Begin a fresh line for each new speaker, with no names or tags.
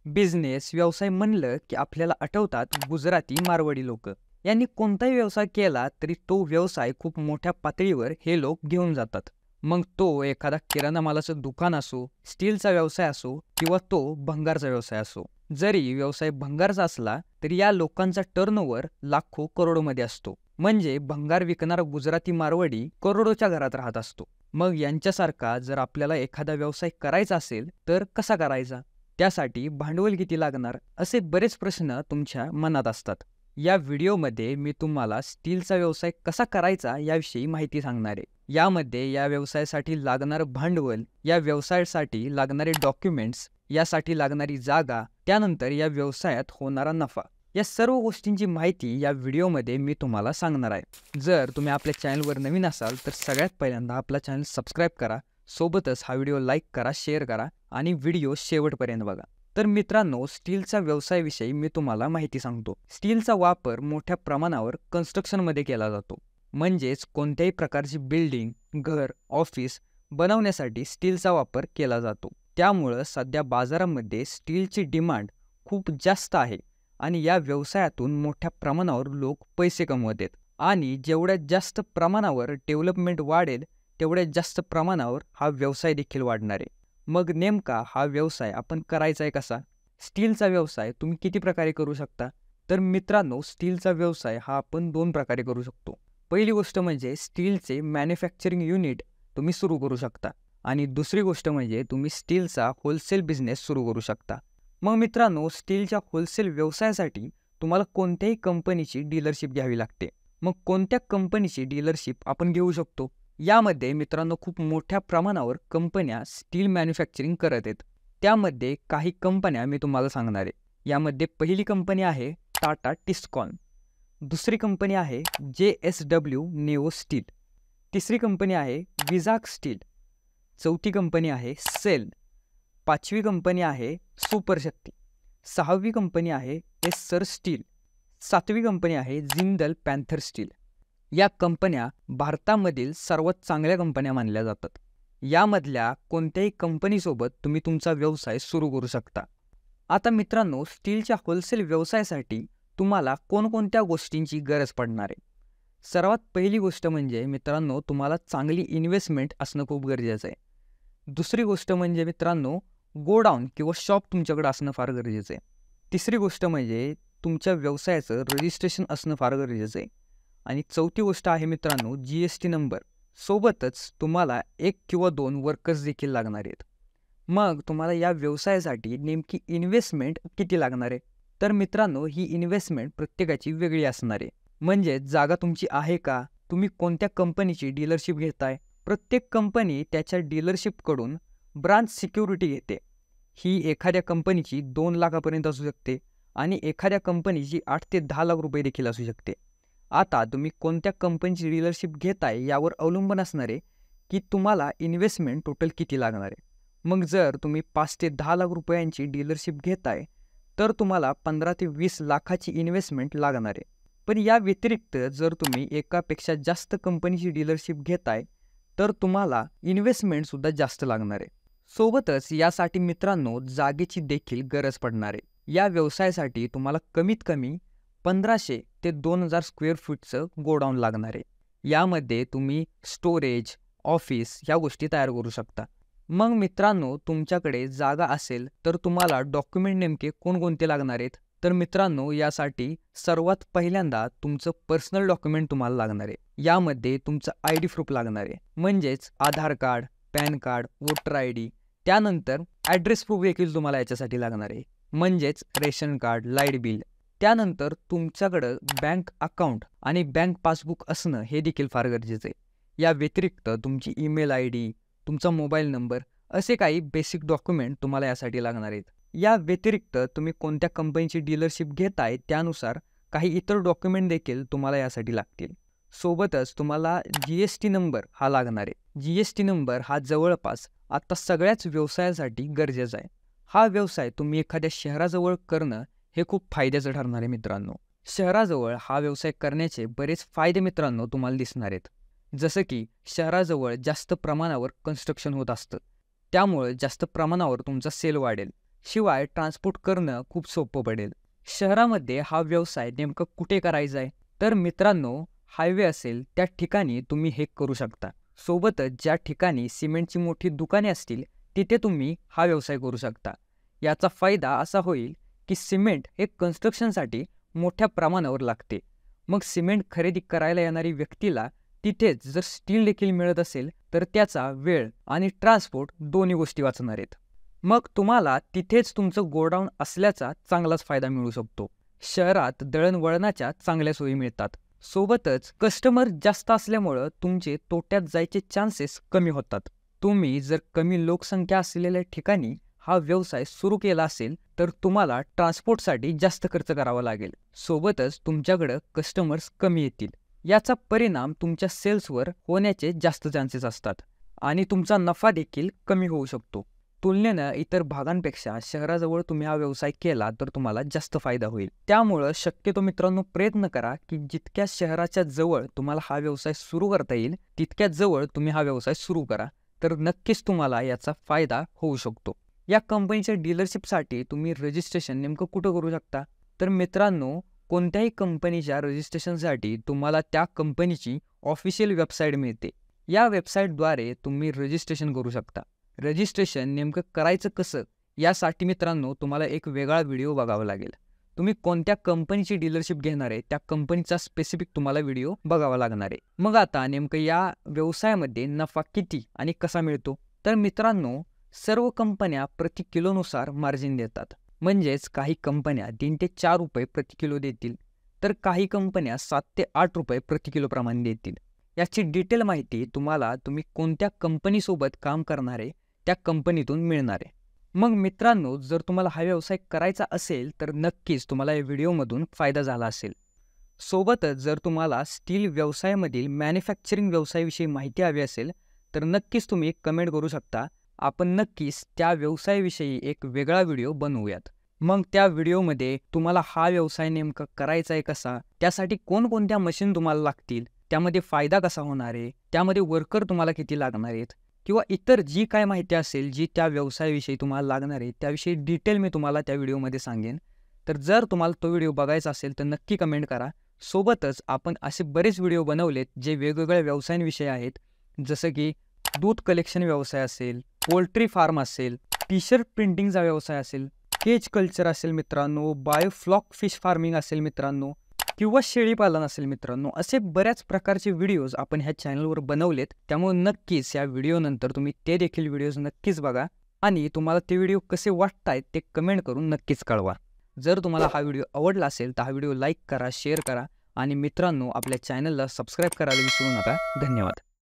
Business व्यवसाय म्हणलं की आपल्याला आठवतात गुजराती मारवाडी लोक. यांनी कोणताही व्यवसाय केला तरी तो व्यवसाय खूप मोठ्या पातळीवर हे लोक घेऊन जातात. मग तो एखादा किराणा मालाचं दुकान असो, स्टीलचा व्यवसाय असो किंवा तो भंगारचा व्यवसाय असो. जरी व्यवसाय भंगारचा असला तरी या लोकांचा टर्नओव्हर लाखो करोडोमध्ये असतो. म्हणजे भंगार विकणारा गुजराती मारवाडी करोडोच्या घरात राहत असतो. मग यांच्यासारखा जर आपल्याला एखादा व्यवसाय करायचा असेल तर कसा करायचा, त्यासाठी भांडवल किती लागणार, असे बरेच प्रश्न तुमच्या मनात असतात. या व्हिडिओमध्ये मी तुम्हाला स्टीलचा व्यवसाय कसा करायचा याविषयी माहिती सांगणार आहे. यामध्ये या व्यवसायासाठी लागणारं भांडवल, या व्यवसायासाठी लागणारे डॉक्युमेंट्स, यासाठी लागणारी जागा, त्यानंतर या व्यवसायात होणारा नफा, या सर्व गोष्टींची माहिती या व्हिडिओमध्ये मी तुम्हाला सांगणार आहे. जर तुम्ही आपल्या चॅनलवर नवीन असाल तर सगळ्यात पहिल्यांदा आपला चॅनल सबस्क्राईब करा. सोबतच हा व्हिडिओ लाईक करा, शेअर करा आणि व्हिडिओ शेवटपर्यंत बघा. तर मित्रांनो, स्टीलचा व्यवसायाविषयी मी तुम्हाला माहिती सांगतो. स्टीलचा वापर मोठ्या प्रमाणावर कन्स्ट्रक्शनमध्ये केला जातो. म्हणजेच कोणत्याही प्रकारची बिल्डिंग, घर, ऑफिस बनवण्यासाठी स्टीलचा वापर केला जातो. त्यामुळं सध्या बाजारामध्ये स्टीलची डिमांड खूप जास्त आहे आणि या व्यवसायातून मोठ्या प्रमाणावर लोक पैसे कमवत आहेत. आणि जेवढ्या जास्त प्रमाणावर डेव्हलपमेंट वाढेल तेवढ्या जास्त प्रमाणावर हा व्यवसाय देखील वाढणार आहे. मग नेमका हा व्यवसाय आपण करायचा आहे कसा? स्टीलचा व्यवसाय तुम्ही किती प्रकारे करू शकता? तर मित्रांनो, स्टीलचा व्यवसाय हा आपण 2 प्रकारे करू शकतो. पहिली गोष्ट म्हणजे स्टीलचे मॅन्युफॅक्चरिंग युनिट तुम्ही सुरू करू शकता आणि दुसरी गोष्ट म्हणजे तुम्ही स्टीलचा होलसेल बिझनेस सुरू करू शकता. मग मित्रांनो, स्टीलच्या होलसेल व्यवसायासाठी तुम्हाला कोणत्याही कंपनीची डीलरशिप घ्यावी लागते. मग कोणत्या कंपनीची डीलरशिप आपण घेऊ शकतो? यामध्ये मित्रांनो, खूप मोठ्या प्रमाणावर कंपन्या स्टील मॅन्युफॅक्चरिंग करत आहेत. त्यामध्ये काही कंपन्या मी तुम्हाला सांगणार आहे. यामध्ये पहिली कंपनी आहे टाटा टिस्कॉन, दुसरी कंपनी आहे JSW नेओ स्टील, तिसरी कंपनी आहे विझाग स्टील, चौथी कंपनी आहे सेल, पाचवी कंपनी आहे सुपरशक्ती, सहावी कंपनी आहे एस्सर स्टील, सातवी कंपनी आहे जिंदल पॅन्थर स्टील. या कंपन्या भारतामधील सर्वात चांगल्या कंपन्या मानल्या जातात. यामधल्या कोणत्याही कंपनीसोबत तुम्ही तुमचा व्यवसाय सुरू करू शकता. आता मित्रांनो, स्टीलच्या होलसेल व्यवसायासाठी तुम्हाला कोणकोणत्या गोष्टींची गरज पडणार आहे? सर्वात पहिली गोष्ट म्हणजे मित्रांनो, तुम्हाला चांगली इन्व्हेस्टमेंट असणं खूप गरजेचं आहे. दुसरी गोष्ट म्हणजे मित्रांनो, गोडाऊन किंवा शॉप तुमच्याकडे असणं फार गरजेचं आहे. तिसरी गोष्ट म्हणजे तुमच्या व्यवसायाचं रजिस्ट्रेशन असणं फार गरजेचं आहे. आणि चौथी गोष्ट आहे मित्रांनो, GST नंबर. सोबतच तुम्हाला 1 किंवा 2 वर्कर्स देखील लागणार आहेत. मग तुम्हाला या व्यवसायासाठी नेमकी इन्व्हेस्टमेंट किती लागणार आहे? तर मित्रांनो, ही इन्व्हेस्टमेंट प्रत्येकाची वेगळी असणार आहे. म्हणजे जागा तुमची आहे का? तुम्ही कोणत्या कंपनीची डीलरशिप घेताय? प्रत्येक कंपनी त्याच्या डीलरशिपकडून ब्रांच सिक्युरिटी घेते. ही एखाद्या कंपनीची 2 लाखापर्यंत असू शकते आणि एखाद्या कंपनीची 8 ते 10 लाख रुपये देखील असू शकते. आता तुम्ही कोणत्या कंपनीची डीलरशिप घेताय यावर अवलंबून असणार आहे की तुम्हाला इन्व्हेस्टमेंट टोटल किती लागणार आहे. मग जर तुम्ही 5 ते 10 लाख रुपयांची डीलरशिप घेताय तर तुम्हाला 15 ते 20 लाखाची इन्व्हेस्टमेंट लागणार आहे. पण या व्यतिरिक्त जर तुम्ही एकापेक्षा जास्त कंपनीची डीलरशिप घेताय तर तुम्हाला इन्व्हेस्टमेंटसुद्धा जास्त लागणार आहे. सोबतच यासाठी मित्रांनो, जागेची देखील गरज पडणार आहे. या व्यवसायासाठी तुम्हाला कमीत कमी 1500 ते 2000 स्क्वेअर फूटचं गोडाऊन लागणार आहे. यामध्ये तुम्ही स्टोरेज, ऑफिस ह्या गोष्टी तयार करू शकता. मग मित्रांनो, तुमच्याकडे जागा असेल तर तुम्हाला डॉक्युमेंट नेमके कोणकोणते लागणार आहेत? तर मित्रांनो, यासाठी सर्वात पहिल्यांदा तुमचं पर्सनल डॉक्युमेंट तुम्हाला लागणार आहे. यामध्ये तुमचं ID प्रूफ लागणार आहे. म्हणजेच Aadhaar card, PAN card, voter ID. त्यानंतर ॲड्रेस प्रूफ देखील तुम्हाला याच्यासाठी लागणार आहे. म्हणजेच रेशन कार्ड, लाईट बिल. त्यानंतर तुमच्याकडं बँक अकाउंट आणि बँक पासबुक असणं हे देखील फार गरजेचं आहे. या व्यतिरिक्त तुमची ईमेल ID, तुमचा मोबाईल नंबर असे काही बेसिक डॉक्युमेंट तुम्हाला यासाठी लागणार आहेत. या व्यतिरिक्त तुम्ही कोणत्या कंपनीची डीलरशिप घेताय त्यानुसार काही इतर डॉक्युमेंट देखील तुम्हाला यासाठी लागतील. सोबतच तुम्हाला GST नंबर हा लागणार आहे. GST नंबर हा जवळपास आता सगळ्याच व्यवसायासाठी गरजेचा आहे. हा व्यवसाय तुम्ही एखाद्या शहराजवळ करणं हे खूप फायद्याचं ठरणार आहे मित्रांनो. शहराजवळ हा व्यवसाय करण्याचे बरेच फायदे मित्रांनो तुम्हाला दिसणार आहेत. जसं की शहराजवळ जास्त प्रमाणावर कन्स्ट्रक्शन होत असतं, त्यामुळे जास्त प्रमाणावर तुमचा सेल वाढेल. शिवाय ट्रान्सपोर्ट करणं खूप सोपं पडेल. शहरामध्ये हा व्यवसाय नेमकं कुठे करायचा आहे? तर मित्रांनो, हायवे असेल त्या ठिकाणी तुम्ही हे करू शकता. सोबतच ज्या ठिकाणी सिमेंटची मोठी दुकाने असतील तिथे तुम्ही हा व्यवसाय करू शकता. याचा फायदा असा होईल की सिमेंट हे कन्स्ट्रक्शनसाठी मोठ्या प्रमाणावर लागते. मग सिमेंट खरेदी करायला येणारी व्यक्तीला तिथेच जर स्टील देखील मिळत असेल तर त्याचा वेळ आणि ट्रान्सपोर्ट दोन्ही गोष्टी वाचणार आहेत. मग तुम्हाला तिथेच तुमचं गोडाऊन असल्याचा चांगलाच फायदा मिळू शकतो. शहरात दळणवळणाच्या चांगल्या सोयी मिळतात. सोबतच कस्टमर जास्त असल्यामुळं तुमचे तोट्यात जायचे चान्सेस कमी होतात. तुम्ही जर कमी लोकसंख्या असलेल्या ठिकाणी हा व्यवसाय सुरू केला असेल तर तुम्हाला ट्रान्सपोर्टसाठी जास्त खर्च करावा लागेल. सोबतच तुमच्याकडं कस्टमर्स कमी येतील. याचा परिणाम तुमच्या सेल्सवर होण्याचे जास्त चान्सेस असतात आणि तुमचा नफा देखील कमी होऊ शकतो. तुलनेनं इतर भागांपेक्षा शहराजवळ तुम्ही हा व्यवसाय केला तर तुम्हाला जास्त फायदा होईल. त्यामुळं शक्यतो मित्रांनो प्रयत्न करा की जितक्या शहराच्या जवळ तुम्हाला हा व्यवसाय सुरू करता येईल तितक्या जवळ तुम्ही हा व्यवसाय सुरू करा, तर नक्कीच तुम्हाला याचा फायदा होऊ शकतो. या कंपनीच्या डीलरशिपसाठी तुम्ही रजिस्ट्रेशन नेमकं कुठं करू शकता? तर मित्रांनो, कोणत्याही कंपनीच्या रजिस्ट्रेशनसाठी तुम्हाला त्या कंपनीची ऑफिशियल वेबसाईट मिळते. या वेबसाईटद्वारे तुम्ही रजिस्ट्रेशन करू शकता. रजिस्ट्रेशन नेमकं करायचं कसं यासाठी मित्रांनो तुम्हाला एक वेगळा व्हिडिओ बघावा लागेल. तुम्ही कोणत्या कंपनीची डीलरशिप घेणार आहे त्या कंपनीचा स्पेसिफिक तुम्हाला व्हिडिओ बघावा लागणार आहे. मग आता नेमकं या व्यवसायामध्ये नफा किती आणि कसा मिळतो? तर मित्रांनो, सर्व कंपन्या प्रति किलोनुसार मार्जिन देतात. म्हणजेच काही कंपन्या 3 ते 4 रुपये प्रति किलो देतील, तर काही कंपन्या 7 ते 8 रुपये प्रति किलो प्रमाणे देतील. याची डिटेल माहिती तुम्हाला तुम्ही कोणत्या कंपनीसोबत काम करणार आहे त्या कंपनीतून मिळणार आहे. मग मित्रांनो, जर तुम्हाला हा व्यवसाय करायचा असेल तर नक्कीच तुम्हाला या व्हिडिओमधून फायदा झाला असेल. सोबतच जर तुम्हाला स्टील व्यवसायामधील मॅन्युफॅक्चरिंग व्यवसायाविषयी माहिती हवी असेल तर नक्कीच तुम्ही कमेंट करू शकता. आपण नक्कीच त्या व्यवसायाविषयी एक वेगळा व्हिडिओ बनवूयात. मग त्या व्हिडिओमध्ये तुम्हाला हा व्यवसाय नेमका करायचा आहे कसा, त्यासाठी कोणकोणत्या मशीन तुम्हाला लागतील, त्यामध्ये फायदा कसा होणार आहे, त्यामध्ये वर्कर तुम्हाला किती लागणार आहेत किंवा इतर जी काय माहिती असेल जी त्या व्यवसायाविषयी तुम्हाला लागणार आहे त्याविषयी डिटेल मी तुम्हाला त्या व्हिडिओमध्ये सांगेन. तर जर तुम्हाला तो व्हिडिओ बघायचा असेल तर नक्की कमेंट करा. सोबतच आपण असे बरेच व्हिडिओ बनवलेत जे वेगवेगळ्या व्यवसायांविषयी आहेत, जसं की दूध कलेक्शन व्यवसाय असेल, पोल्ट्री फार्म असेल, टी शर्ट प्रिंटिंगचा व्यवसाय असेल, केज कल्चर असेल मित्रांनो, बायोफ्लॉक फिश फार्मिंग असेल मित्रांनो, किंवा शेळीपालन असेल मित्रांनो. असे बऱ्याच प्रकारचे व्हिडिओज आपण ह्या चॅनलवर बनवलेत. त्यामुळे नक्कीच या व्हिडिओनंतर तुम्ही ते देखील व्हिडिओज नक्कीच बघा आणि तुम्हाला ते व्हिडिओ कसे वाटतायत ते कमेंट करून नक्कीच कळवा. जर तुम्हाला हा व्हिडिओ आवडला असेल तर हा व्हिडिओ लाईक करा, शेअर करा आणि मित्रांनो आपल्या चॅनलला सबस्क्राईब करायला विसरू नका. धन्यवाद.